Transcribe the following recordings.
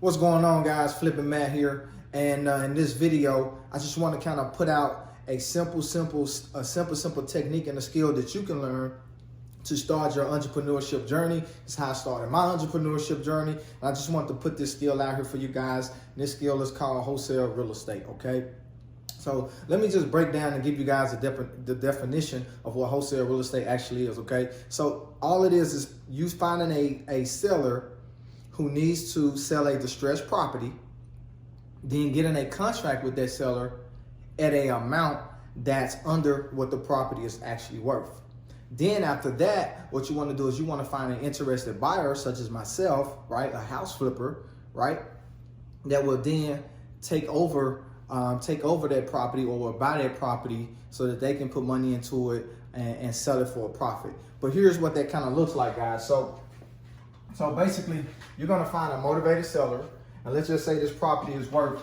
What's going on, guys? Flipping Matt here, and in this video I just want to kind of put out a simple technique and a skill that you can learn to start your entrepreneurship journey. It's how I started my entrepreneurship journey, and I just want to put this skill out here for you guys. This skill is called wholesale real estate. Okay, so let me just break down and give you guys the definition of what wholesale real estate actually is. Okay, so all it is you finding a seller who needs to sell a distressed property, then getting a contract with that seller at an amount that's under what the property is actually worth. Then after that, what you want to do is you want to find an interested buyer, such as myself, right? A house flipper, right? That will then take over that property or will buy that property so that they can put money into it and sell it for a profit. But here's what that kind of looks like, guys. So basically, you're gonna find a motivated seller, and let's just say this property is worth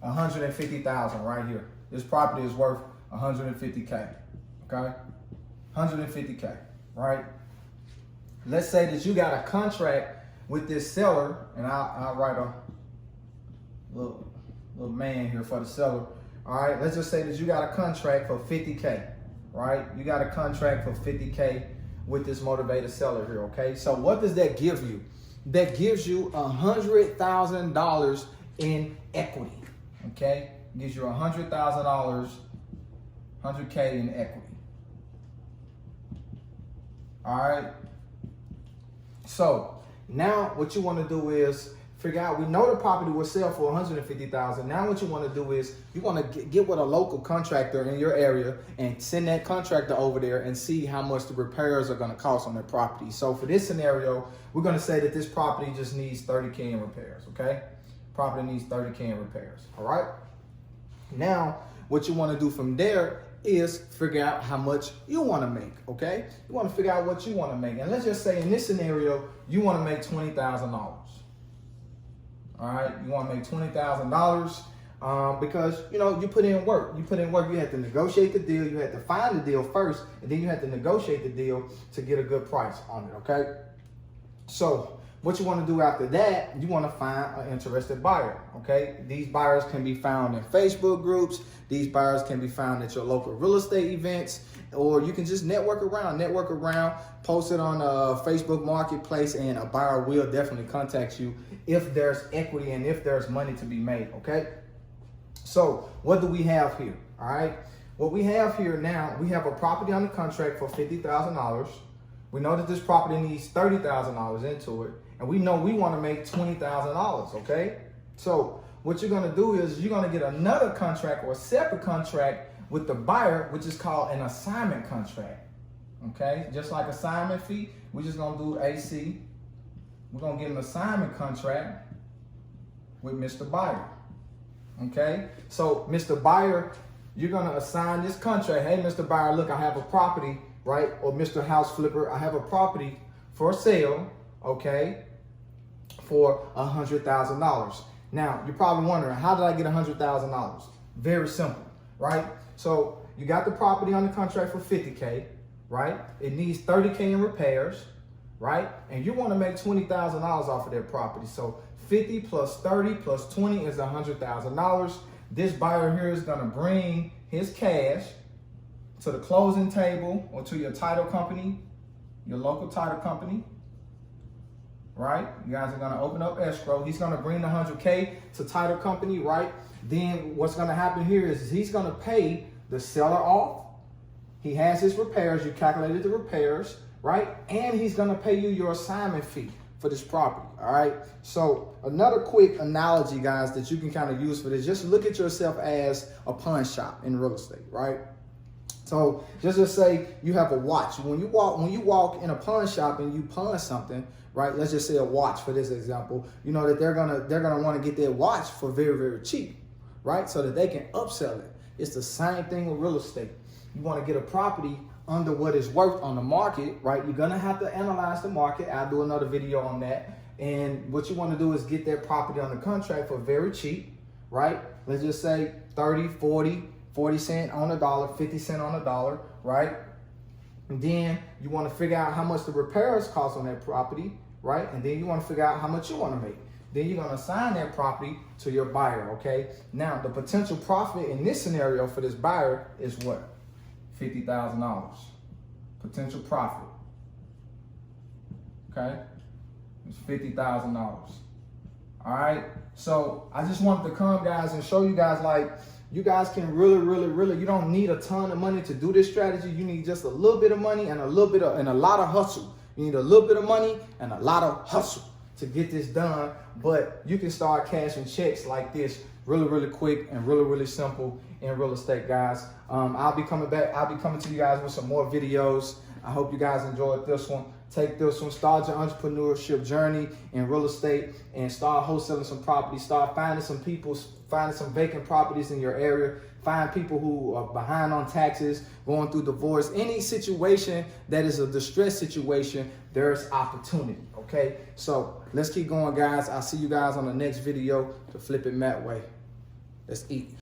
$150,000 right here. This property is worth $150K, okay? $150K, right? Let's say that you got a contract with this seller, and I'll write a little man here for the seller. All right, let's just say that you got a contract for 50K, right? You got a contract for 50K with this motivated seller here, okay? So what does that give you? That gives you $100,000 in equity, okay? Gives you $100,000, 100K in equity. All right? So now what you want to do is figure out, we know the property will sell for $150,000. Now what you want to do is you want to get with a local contractor in your area and send that contractor over there and see how much the repairs are going to cost on that property. So for this scenario, we're going to say that this property just needs 30K in repairs, okay? Property needs 30K in repairs, all right? Now, what you want to do from there is figure out how much you want to make, okay? You want to figure out what you want to make. And let's just say in this scenario, you want to make $20,000. All right, you want to make $20,000 because, you know, you put in work. You had to negotiate the deal. You had to find the deal first, and then you had to negotiate the deal to get a good price on it, okay? So what you want to do after that, you want to find an interested buyer, okay? These buyers can be found in Facebook groups. These buyers can be found at your local real estate events, or you can just network around, post it on a Facebook marketplace, and a buyer will definitely contact you if there's equity and if there's money to be made, okay? So what do we have here, all right? What we have here now, we have a property on the contract for $50,000. We know that this property needs $30,000 into it, and we know we want to make $20,000, okay? So what you're going to do is you're going to get another contract or a separate contract with the buyer, which is called an assignment contract, okay? Just like assignment fee, we're just going to do AC. We're going to get an assignment contract with Mr. Buyer, okay? So Mr. Buyer, you're going to assign this contract. Hey, Mr. Buyer, look, I have a property, right? Or Mr. House Flipper, I have a property for sale, okay, for $100,000. Now, you're probably wondering, how did I get $100,000? Very simple, right? So you got the property on the contract for 50K, right? It needs 30K in repairs, right? And you want to make $20,000 off of that property. So 50 plus 30 plus 20 is $100,000. This buyer here is going to bring his cash to the closing table or to your title company, your local title company, right? You guys are going to open up escrow. He's going to bring the 100K to title company, right? Then what's going to happen here is he's going to pay the seller off. He has his repairs. You calculated the repairs, right? And he's going to pay you your assignment fee for this property, all right? So another quick analogy, guys, that you can kind of use for this, just look at yourself as a pawn shop in real estate, right? So just say you have a watch. When you walk in a pawn shop and you pawn something, right? Let's just say a watch for this example. You know that they're gonna want to get their watch for very, very cheap, right? So that they can upsell it. It's the same thing with real estate. You want to get a property under what it's worth on the market, right? You're gonna have to analyze the market. I'll do another video on that. And what you want to do is get that property on the contract for very cheap, right? Let's just say 30, 40 cents on the dollar, 50 cents on the dollar, right? And then you want to figure out how much the repairs cost on that property, right? And then you want to figure out how much you want to make. then you're gonna assign that property to your buyer, okay? Now, the potential profit in this scenario for this buyer is what? $50,000. Potential profit, okay? It's $50,000. All right, so I just wanted to come, guys, and show you guys, like, you guys can really, you don't need a ton of money to do this strategy. You need just a little bit of money and a lot of hustle. You need a little bit of money and a lot of hustle to get this done, but you can start cashing checks like this really quick and really simple in real estate, guys. I'll be coming to you guys with some more videos. I hope you guys enjoyed this one. Take this one, start your entrepreneurship journey in real estate and start wholesaling some properties. Start finding some people, finding some vacant properties in your area. Find people who are behind on taxes, going through divorce. Any situation that is a distress situation, there's opportunity, okay? So let's keep going, guys. I'll see you guys on the next video to Flip It Matt way. Let's eat.